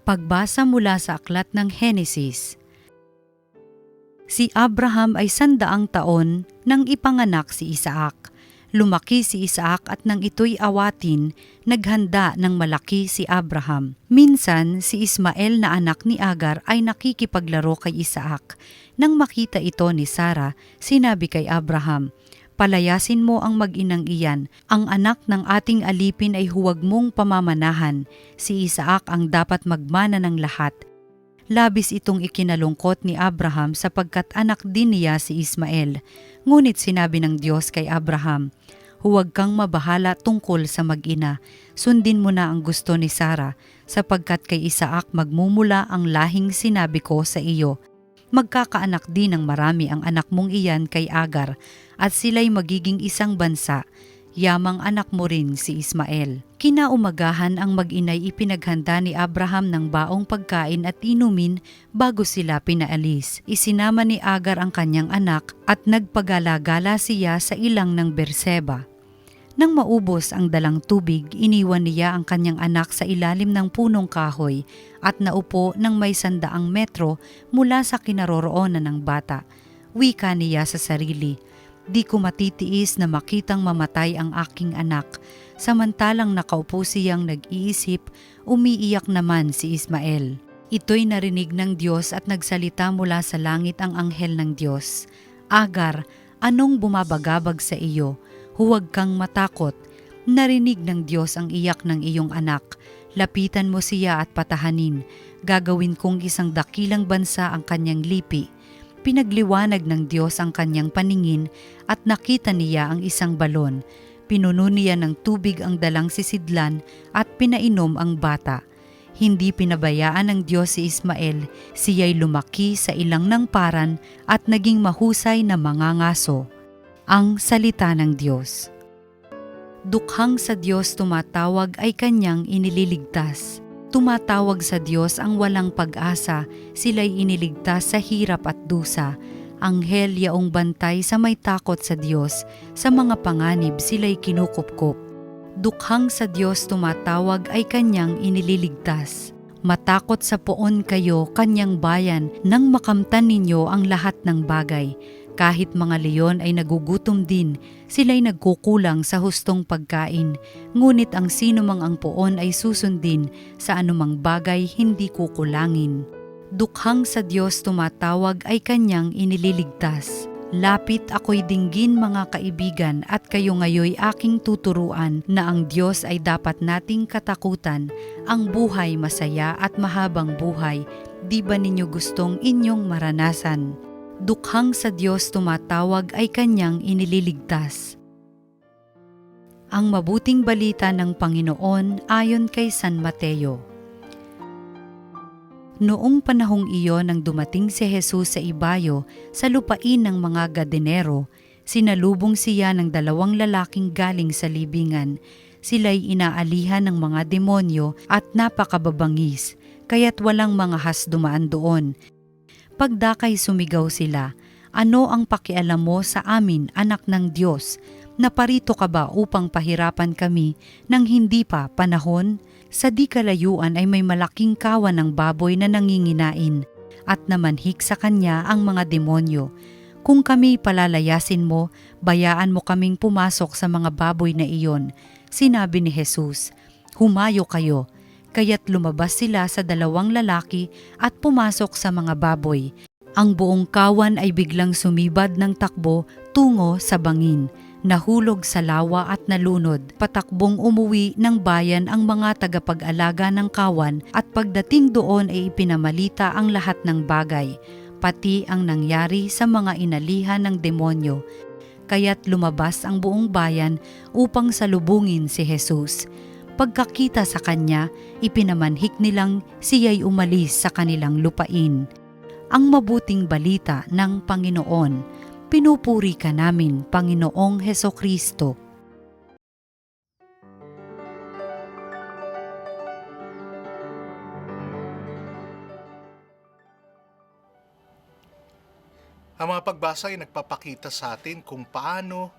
Pagbasa mula sa aklat ng Henesis. Si Abraham ay 100 taon nang ipanganak si Isaac. Lumaki si Isaac at nang ito'y awatin, naghanda ng malaki si Abraham. Minsan, si Ismael na anak ni Agar ay nakikipaglaro kay Isaac. Nang makita ito ni Sarah, sinabi kay Abraham, "Palayasin mo ang mag-inang iyan. Ang anak ng ating alipin ay huwag mong pamamanahan. Si Isaac ang dapat magmana ng lahat." Labis itong ikinalungkot ni Abraham sapagkat anak din niya si Ismael. Ngunit sinabi ng Diyos kay Abraham, "Huwag kang mabahala tungkol sa mag-ina. Sundin mo na ang gusto ni Sarah, sapagkat kay Isaac magmumula ang lahing sinabi ko sa iyo. Magkakaanak din ng marami ang anak mong iyan kay Agar, at sila'y magiging isang bansa. Yamang anak mo rin si Ismael." Kinaumagahan ang mag-inay ipinaghanda ni Abraham ng baong pagkain at inumin bago sila pinaalis. Isinama ni Agar ang kanyang anak at nagpagala-gala siya sa ilang ng Berseba. Nang maubos ang dalang tubig, iniwan niya ang kanyang anak sa ilalim ng punong kahoy at naupo ng may 100 metro mula sa kinaroroonan ng bata. Wika niya sa sarili, "Di ko matitiis na makitang mamatay ang aking anak." Samantalang nakaupo siyang nag-iisip, umiiyak naman si Ismael. Ito'y narinig ng Diyos at nagsalita mula sa langit ang anghel ng Diyos, "Agar, anong bumabagabag sa iyo? Huwag kang matakot. Narinig ng Diyos ang iyak ng iyong anak. Lapitan mo siya at patahanin. Gagawin kong isang dakilang bansa ang kanyang lipi." Pinagliwanag ng Diyos ang kanyang paningin at nakita niya ang isang balon. Pinuno niya ng tubig ang dalang sisidlan at pinainom ang bata. Hindi pinabayaan ng Diyos si Ismael, siya'y lumaki sa ilang ng paran at naging mahusay na mangangaso. Ang salita ng Diyos. Dukhang sa Diyos tumatawag ay kanyang inililigtas. Tumatawag sa Diyos ang walang pag-asa, sila'y iniligtas sa hirap at dusa. Anghel yaong bantay sa may takot sa Diyos, sa mga panganib sila'y kinukupkop. Dukhang sa Diyos tumatawag ay kanyang inililigtas. Matakot sa poon kayo, kanyang bayan, nang makamtan ninyo ang lahat ng bagay. Kahit mga leon ay nagugutom din, sila'y nagkukulang sa hustong pagkain. Ngunit ang sinumang ang poon ay susundin, sa anumang bagay hindi kukulangin. Dukhang sa Diyos tumatawag ay kanyang inililigtas. Lapit ako'y dinggin mga kaibigan at kayo ngayoy aking tuturuan na ang Diyos ay dapat nating katakutan, ang buhay masaya at mahabang buhay. Di ba ninyo gustong inyong maranasan? Dukhang sa Diyos tumatawag ay kanyang inililigtas. Ang mabuting balita ng Panginoon ayon kay San Mateo. Noong panahong iyon nang dumating si Jesus sa ibayo sa lupain ng mga Gadenero, sinalubong siya ng 2 lalaking galing sa libingan. Sila'y inaalihan ng mga demonyo at napakababangis, kaya't walang mga has dumaan doon. Pagdakay sumigaw sila, "Ano ang pakialam mo sa amin, anak ng Diyos? Naparito ka ba upang pahirapan kami nang hindi pa panahon?" Sa di kalayuan ay may malaking kawan ng baboy na nanginginain at namanhik sa kanya ang mga demonyo. "Kung kami palalayasin mo, bayaan mo kaming pumasok sa mga baboy na iyon." Sinabi ni Jesus, "Humayo kayo." Kaya't lumabas sila sa 2 lalaki at pumasok sa mga baboy. Ang buong kawan ay biglang sumibad ng takbo tungo sa bangin. Nahulog sa lawa at nalunod. Patakbong umuwi ng bayan ang mga tagapag-alaga ng kawan at pagdating doon ay ipinamalita ang lahat ng bagay, pati ang nangyari sa mga inalihan ng demonyo. Kaya't lumabas ang buong bayan upang salubungin si Jesus. Pagkakita sa kanya, ipinamanhik nilang siya'y umalis sa kanilang lupain. Ang mabuting balita ng Panginoon. Pinupuri ka namin, Panginoong Hesukristo. Ang mga pagbasa ay nagpapakita sa atin kung paano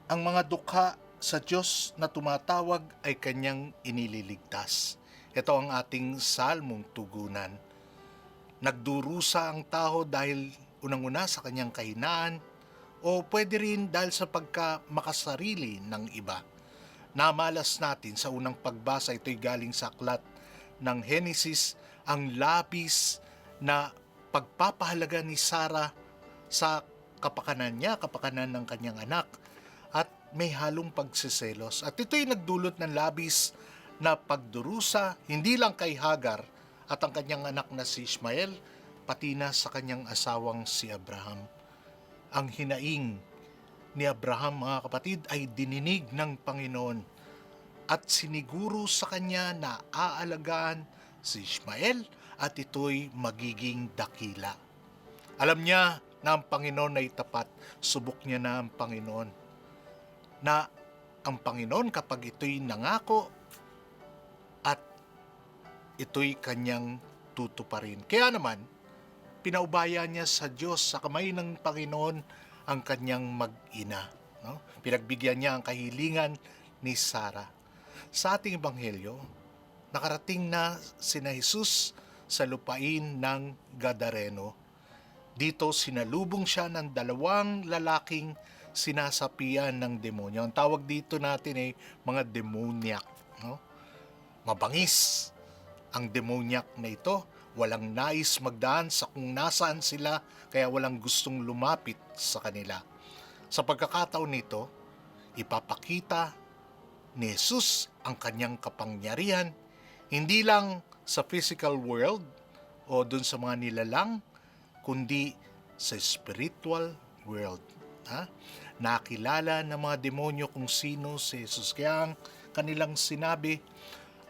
ang mga dukha sa Diyos na tumatawag ay kanyang inililigtas. Ito ang ating salmong tugunan. Nagdurusa ang tao dahil unang-una sa kanyang kahinaan o pwede rin dahil sa pagkamakasarili ng iba. Namalas natin sa unang pagbasa, ito'y galing sa aklat ng Henesis, ang labis na pagpapahalaga ni Sarah sa kapakanan niya, kapakanan ng kanyang anak, at may halong pagsiselos. At ito'y nagdulot ng labis na pagdurusa, hindi lang kay Hagar at ang kanyang anak na si Ishmael, pati na sa kanyang asawang si Abraham. Ang hinaing ni Abraham, mga kapatid, ay dininig ng Panginoon at siniguro sa kanya na aalagaan si Ishmael at ito'y magiging dakila. Alam niya na ang Panginoon ay tapat. Subok niya na ang Panginoon. Na ang Panginoon kapag ito'y nangako at ito'y kanyang tutuparin. Kaya naman, pinaubaya niya sa Diyos, sa kamay ng Panginoon, ang kanyang mag-ina. No? Pinagbigyan niya ang kahilingan ni Sarah. Sa ating ebanghelyo, nakarating na sina Jesus sa lupain ng Gadareno. Dito sinalubong siya ng dalawang lalaking sinasapian ng demonyo. Ang tawag dito natin ay mga demoniac. No? Mabangis ang demoniac na ito. Walang nais magdaan sa kung nasaan sila, kaya walang gustong lumapit sa kanila. Sa pagkakataon nito, ipapakita ni Jesus ang kanyang kapangyarihan, hindi lang sa physical world o dun sa mga nilalang, kundi sa spiritual world. Nakilala ng mga demonyo kung sino si Jesus. Kaya ang kanilang sinabi,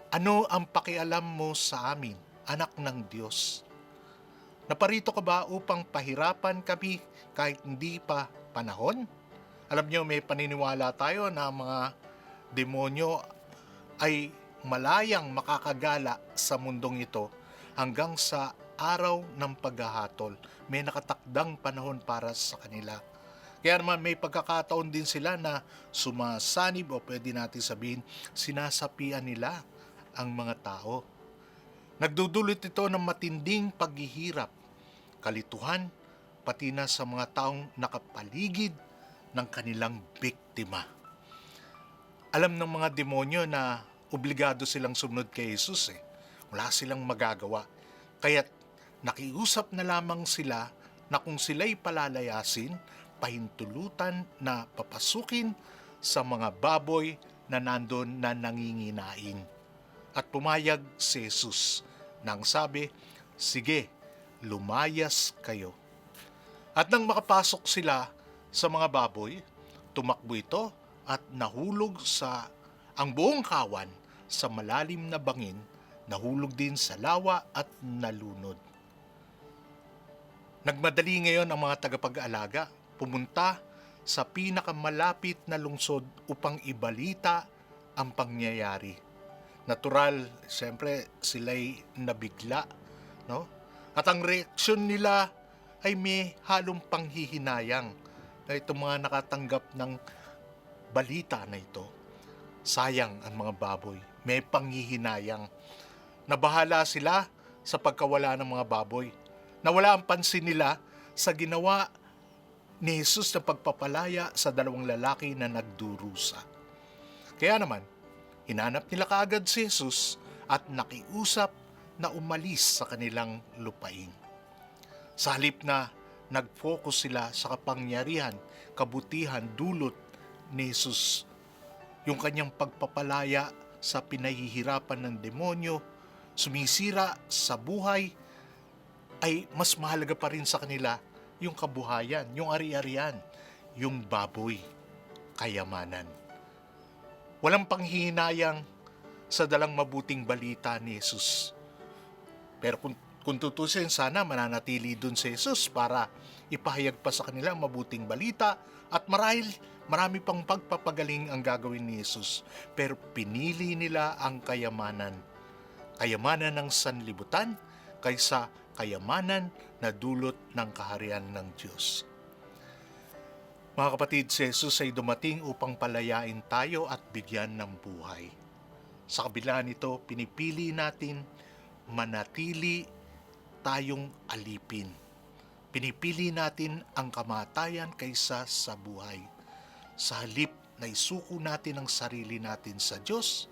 ano ang pakialam mo sa amin, anak ng Diyos? Naparito ka ba upang pahirapan kami kahit hindi pa panahon? Alam niyo, may paniniwala tayo na mga demonyo ay malayang makakagala sa mundong ito hanggang sa araw ng paghahatol. May nakatakdang panahon para sa kanila. Kaya naman may pagkakataon din sila na sumasanib o pwede natin sabihin, sinasapian nila ang mga tao. Nagdudulot ito ng matinding paghihirap, kalituhan, pati na sa mga taong nakapaligid ng kanilang biktima. Alam ng mga demonyo na obligado silang sumunod kay Jesus. Wala silang magagawa. Kaya't nakiusap na lamang sila na kung sila'y palalayasin, pahintulutan na papasukin sa mga baboy na nandun na nanginginain. At pumayag si Jesus nang sabi, sige, lumayas kayo. At nang makapasok sila sa mga baboy, tumakbo ito at nahulog sa ang buong kawan sa malalim na bangin, nahulog din sa lawa at nalunod. Nagmadali ngayon ang mga tagapag-aalaga, pumunta sa pinakamalapit na lungsod upang ibalita ang pangyayari. Natural, siyempre sila'y nabigla, no? At ang reaksyon nila ay may halong panghihinayang na itong mga nakatanggap ng balita na ito. Sayang ang mga baboy, may panghihinayang. Nabahala sila sa pagkawala ng mga baboy. Nawala ang pansin nila sa ginawa ni Jesus na pagpapalaya sa dalawang lalaki na nagdurusa. Kaya naman, hinanap nila kaagad si Jesus at nakiusap na umalis sa kanilang lupain. Sa halip na nag-focus sila sa kapangyarihan, kabutihan, dulot ni Jesus, yung kanyang pagpapalaya sa pinahihirapan ng demonyo, sumisira sa buhay, ay mas mahalaga pa rin sa kanila yung kabuhayan, yung ari-arian, yung baboy, kayamanan. Walang panghihinayang sa dalang mabuting balita ni Jesus. Pero kung tutusin, sana mananatili dun si Jesus para ipahayag pa sa kanila ang mabuting balita at marami pang pagpapagaling ang gagawin ni Jesus. Pero pinili nila ang kayamanan. Kayamanan ng sanlibutan kaysa kayamanan na dulot ng kaharian ng Diyos. Mga kapatid, si Jesus ay dumating upang palayain tayo at bigyan ng buhay. Sa kabila nito, pinipili natin manatili tayong alipin. Pinipili natin ang kamatayan kaysa sa buhay. Sa halip na isuko natin ang sarili natin sa Diyos,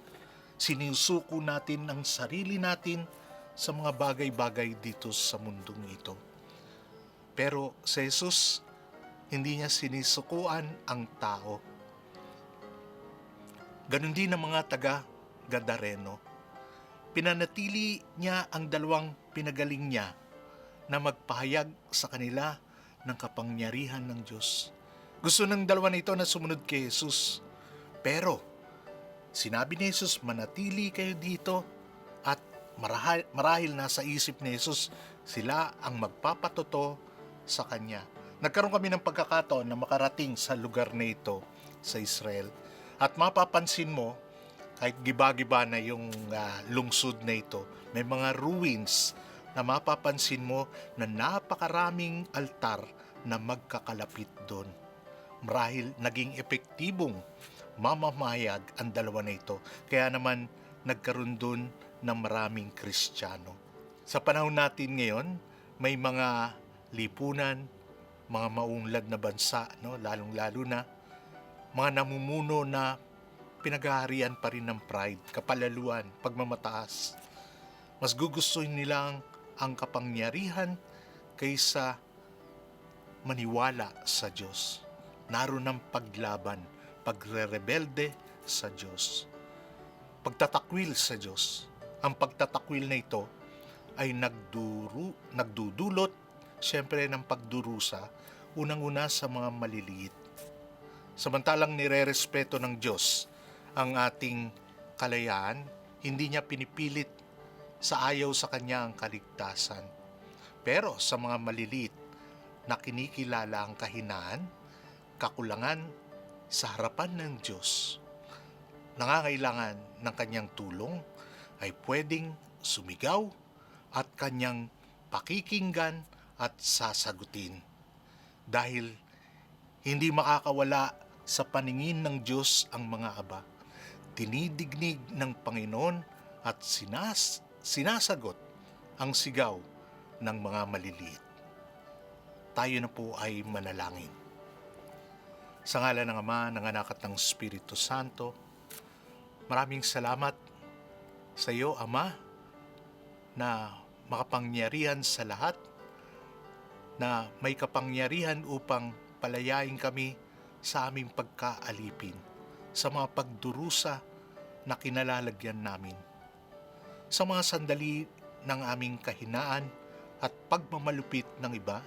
sinusuko natin ang sarili natin sa mga bagay-bagay dito sa mundong ito. Pero si Jesus, hindi niya sinisukuan ang tao. Ganon din ang mga taga-Gadareno. Pinanatili niya ang dalawang pinagaling niya na magpahayag sa kanila ng kapangyarihan ng Diyos. Gusto ng dalawa nito na sumunod kay Jesus. Pero, sinabi ni Jesus, manatili kayo dito at marahil nasa isip ni Jesus, sila ang magpapatuto sa Kanya. Nagkaroon kami ng pagkakataon na makarating sa lugar na ito sa Israel. At mapapansin mo, kahit giba-giba na yung lungsod na ito, may mga ruins na mapapansin mo na napakaraming altar na magkakalapit doon. Marahil naging epektibong mamamayag ang dalawa na ito. Kaya naman nagkaroon doon ng maraming Kristiyano. Sa panahon natin ngayon, may mga lipunan, mga maunlad na bansa, no? Lalong-lalo na mga namumuno na pinaghaharian pa rin ng pride, kapalaluan, pagmamataas. Mas gugustuhin nilang ang kapangyarihan kaysa maniwala sa Diyos. Naroon ang paglaban, pagre-rebelde sa Diyos. Pagtatakwil sa Diyos. Ang pagtatakwil na ito ay nagdudulot siyempre ng pagdurusa, unang-una sa mga maliliit. Samantalang nire-respeto ng Diyos ang ating kalayaan, hindi niya pinipilit sa ayaw sa kanya ang kaligtasan. Pero sa mga maliliit na kinikilala ang kahinaan, kakulangan sa harapan ng Diyos, nangangailangan ng kanyang tulong, ay pwedeng sumigaw at kanyang pakikinggan at sasagutin. Dahil hindi makakawala sa paningin ng Diyos ang mga aba. Dinidignig ng Panginoon at sinasagot ang sigaw ng mga maliliit. Tayo na po ay manalangin. Sa ngalan ng Ama, ng Anak at ng Espiritu Santo, maraming salamat sa iyo, Ama, na makapangyarihan sa lahat, na may kapangyarihan upang palayain kami sa aming pagkaalipin, sa mga pagdurusa na kinalalagyan namin. Sa mga sandali ng aming kahinaan at pagmamalupit ng iba,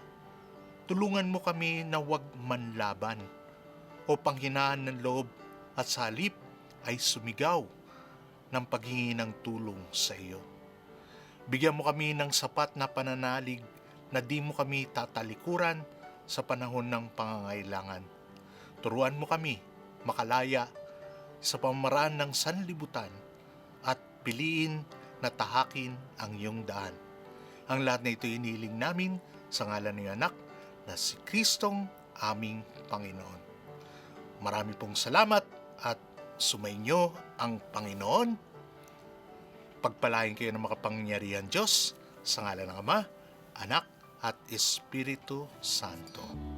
tulungan mo kami na huwag manlaban o panghinaan ng loob at sa halip ay sumigaw ng paghingi ng tulong sa iyo. Bigyan mo kami ng sapat na pananalig na di mo kami tatalikuran sa panahon ng pangangailangan. Turuan mo kami makalaya sa pamamaraan ng sanlibutan at piliin na tahakin ang iyong daan. Ang lahat na ito iniling namin sa ngalan ng Anak na si Kristong aming Panginoon. Marami pong salamat at sumainyo ang Panginoon. Pagpalain kayo ng makapangyarihan Diyos sa ngalan ng Ama, Anak at Espiritu Santo.